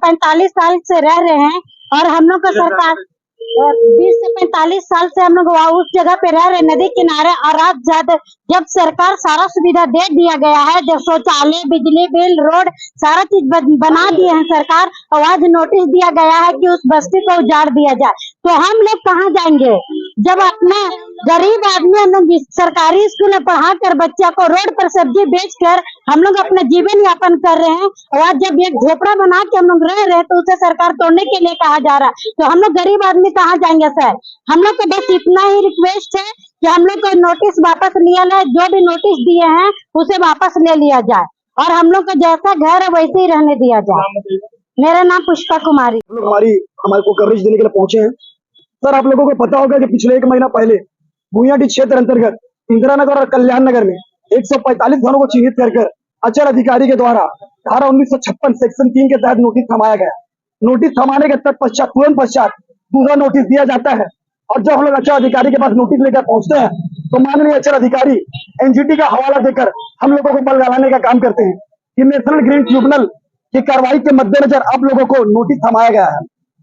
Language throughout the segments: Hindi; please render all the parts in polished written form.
45 साल से रह रहे हैं और हम लोग का सरकार 20 से 45 साल से हम लोग वहाँ उस जगह पे रह रहे नदी किनारे। और आज जब सरकार सारा सुविधा दे दिया गया है, जब शौचालय, बिजली बिल, रोड सारा चीज बना दिए हैं सरकार, और आज नोटिस दिया गया है कि उस बस्ती को उजाड़ दिया जाए, तो हम लोग कहाँ जाएंगे? जब अपना गरीब आदमी हम लोग सरकारी स्कूल में पढ़ा कर बच्चा को रोड पर सब्जी बेच कर हम लोग अपना जीवन यापन कर रहे हैं, और आज जब एक झोपड़ा बना के हम लोग रह रहे हैं तो उसे सरकार तोड़ने के लिए कहा जा रहा है, तो हम लोग गरीब आदमी कहाँ जाएंगे सर? हम लोग को बस इतना ही रिक्वेस्ट है कि हम लोग को नोटिस वापस लिया जाए, जो भी नोटिस दिए हैं उसे वापस ले लिया जाए और हम लोग का जैसा घर है वैसे ही रहने दिया जाए। मेरा नाम पुष्पा कुमारी। हमारे को कवरेज देने के लिए पहुंचे हैं। सर, आप लोगों को पता होगा कि पिछले 1 महीना पहले भूयाडी क्षेत्र अंतर्गत इंदिरा नगर और कल्याण नगर में 145 घरों को चिन्हित कर अचल अधिकारी के द्वारा धारा 1956 सेक्शन 3 के तहत नोटिस थमाया गया। नोटिस थमाने के तुरंत पश्चात दूसरा नोटिस दिया जाता है, और जब हम लोग अचल अधिकारी के पास नोटिस लेकर पहुंचते हैं तो माननीय अचल अधिकारी एनजीटी का हवाला देकर हम लोगों को बल गलाने का काम करते हैं कि नेशनल ग्रीन ट्रिब्यूनल की कार्रवाई के मद्देनजर आप लोगों को नोटिस थमाया गया है।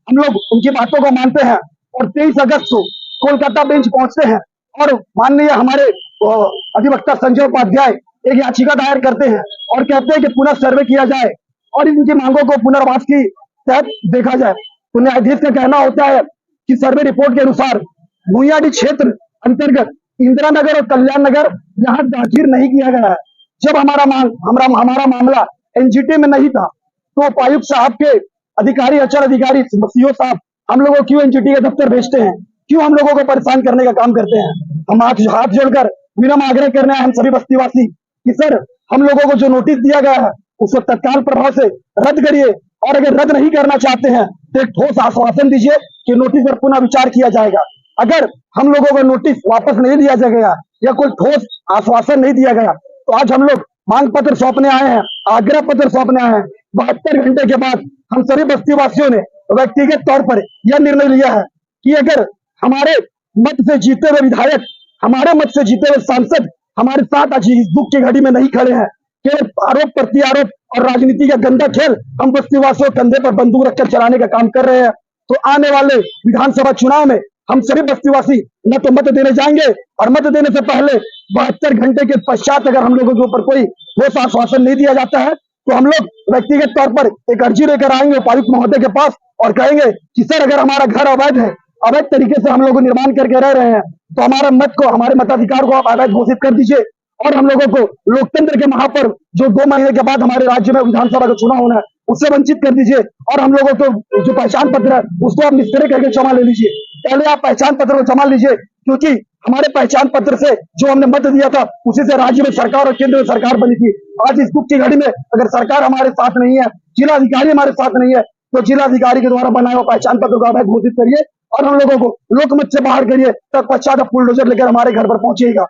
हम लोग उनकी बातों को मानते हैं और 23 अगस्त को कोलकाता बेंच पहुंचते हैं और माननीय हमारे अधिवक्ता संजय उपाध्याय एक याचिका दायर करते हैं और कहते हैं कि पुनः सर्वे किया जाए और इनकी मांगों को पुनर्वास की तहत देखा जाए। तो न्यायाधीश का कहना होता है कि सर्वे रिपोर्ट के अनुसार भूयाडी क्षेत्र अंतर्गत इंदिरा नगर और कल्याण नगर यहाँ दाखिल नहीं किया गया है। जब हमारा मामला एनजीटी में नहीं था तो उपायुक्त साहब के अधिकारी, अचल अधिकारी सीओ साहब हम लोगों को क्यों एनजीटी के दफ्तर भेजते हैं, क्यों हम लोगों को परेशान करने का काम करते हैं? हम हाथ जोड़कर विनम्र आग्रह करने हैं हम सभी बस्तीवासी कि सर, हम लोगों को जो नोटिस दिया गया है उसको तत्काल प्रभाव से रद्द करिए, और अगर रद्द नहीं करना चाहते हैं तो एक ठोस आश्वासन दीजिए कि नोटिस पर पुनः विचार किया जाएगा। अगर हम लोगों को नोटिस वापस नहीं दिया जाएगा या कोई ठोस आश्वासन नहीं दिया गया तो आज हम लोग मांग पत्र सौंपने आए हैं, आग्रह पत्र सौंपने आए हैं। 72 घंटे के बाद हम सभी बस्तीवासियों ने व्यक्तिगत तौर पर यह निर्णय लिया है कि अगर हमारे मत से जीते हुए विधायक, हमारे मत से जीते हुए सांसद हमारे साथ आज इस दुख की घड़ी में नहीं खड़े हैं, केवल आरोप प्रत्यारोप और राजनीति का गंदा खेल हम बस्तीवासियों कंधे पर बंदूक रखकर चलाने का काम कर रहे हैं, तो आने वाले विधानसभा चुनाव में हम सभी बस्तीवासी न तो मत देने जाएंगे, और मत देने से पहले 72 घंटे के पश्चात अगर हम लोगों के ऊपर कोई ठोस आश्वासन नहीं दिया जाता है तो हम लोग व्यक्तिगत तौर पर एक अर्जी लेकर आएंगे उपायुक्त महोदय के पास और कहेंगे कि सर, अगर हमारा घर अवैध है, अवैध तरीके से हम लोग निर्माण करके रह रहे हैं, तो हमारे मत को, हमारे मताधिकार को आप अवैध घोषित कर दीजिए, और हम लोगों को लोकतंत्र के महापर्व जो 2 महीने के बाद हमारे राज्य में विधानसभा का चुनाव होना है उससे वंचित कर दीजिए, और हम लोगों को जो पहचान पत्र है उसको आप निस्तारित करके जमा ले लीजिए। पहले आप पहचान पत्र को जमा लीजिए, क्योंकि हमारे पहचान पत्र से जो हमने मत दिया था उसी से राज्य में सरकार और केंद्र में सरकार बनी थी। आज इस दुख की घड़ी में अगर सरकार हमारे साथ नहीं है, जिला अधिकारी हमारे साथ नहीं है, तो जिला अधिकारी के द्वारा बनाए हुआ पहचान पत्र को अवैध घोषित करिए और हम लोगों को लोकमत से बाहर करिए, तत्पश्चात बुलडोजर लेकर हमारे घर पर पहुंचिएगा।